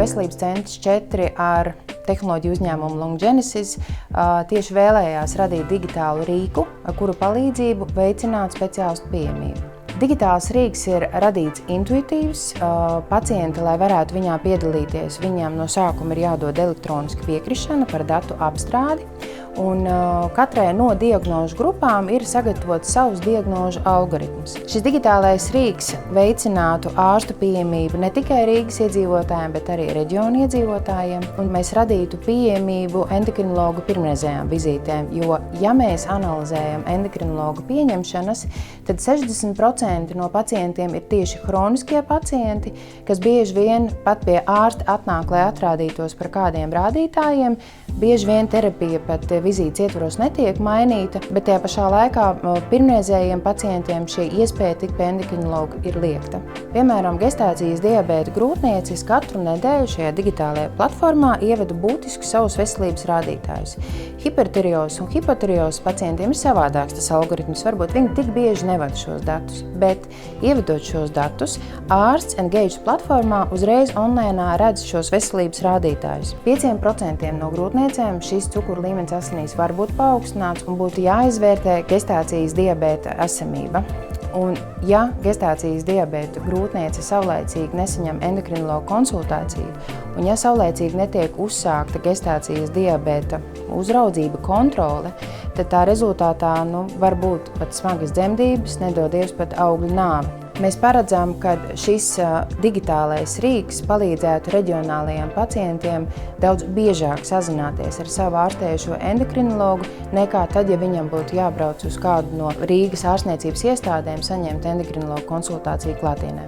Veselības centrs 4 ar tehnoloģiju uzņēmumu Longgenesis tieši vēlējās radīt digitālu rīku, ar kuru palīdzību veicināt speciālistu pieejamību. Digitāls rīks ir radīts intuitīvs. Pacienti, lai varētu viņā piedalīties, viņiem no sākuma ir jādod elektroniska piekrišana par datu apstrādi. Un katrai no diagnožu grupām ir sagatavots savs diagnožu algoritms. Šis digitālais rīks veicinātu ārstu pieejamību ne tikai Rīgas iedzīvotājiem, bet arī reģionu iedzīvotājiem. Un mēs radītu pieejamību endokrinologu pirmreizējām vizītēm, jo, ja mēs analizējam endokrinologu pieņemšanas, tad 60% no pacientiem ir tieši hroniskie pacienti, kas bieži vien pat pie ārsta atnāk, lai atrādītos par kādiem rādītājiem. Bieži vien terapija pat vizītes ietvaros netiek mainīta, bet tajā pašā laikā pirmreizējiem pacientiem šī iespēja tikt pie endokrinologa ir liekta. Piemēram, gestācijas diabēta grūtniecis katru nedēļu šajā digitālajā platformā ievada būtisku savus veselības rādītājus. Hipertireozes un hipotireozes pacientiem ir savādāks tas algoritms, varbūt viņi tik bieži nevada šos datus, bet ievedot šos datus, ārsts Engage platformā uzreiz online redz šos veselības rādītājus. 5% no grūtniecēm šis cukuru līmenis asinīs var būt paaugstināts un būtu jāizvērtē gestācijas diabēta esamība. Un, ja gestācijas diabēta grūtniece saulaicīgi nesaņem endokrinologu konsultāciju, un ja saulaicīgi netiek uzsākta gestācijas diabēta uzraudzība, kontrole, tad tā rezultātā var būt pat smagas dzemdības, nedodies pat augļu nāve. Mēs paredzam, ka šis digitālais rīks palīdzētu reģionālajiem pacientiem daudz biežāk sazināties ar savu ārstējošo endokrinologu, nekā tad, ja viņam būtu jābrauc uz kādu no Rīgas ārstniecības iestādēm saņemt endokrinologu konsultāciju klātienē.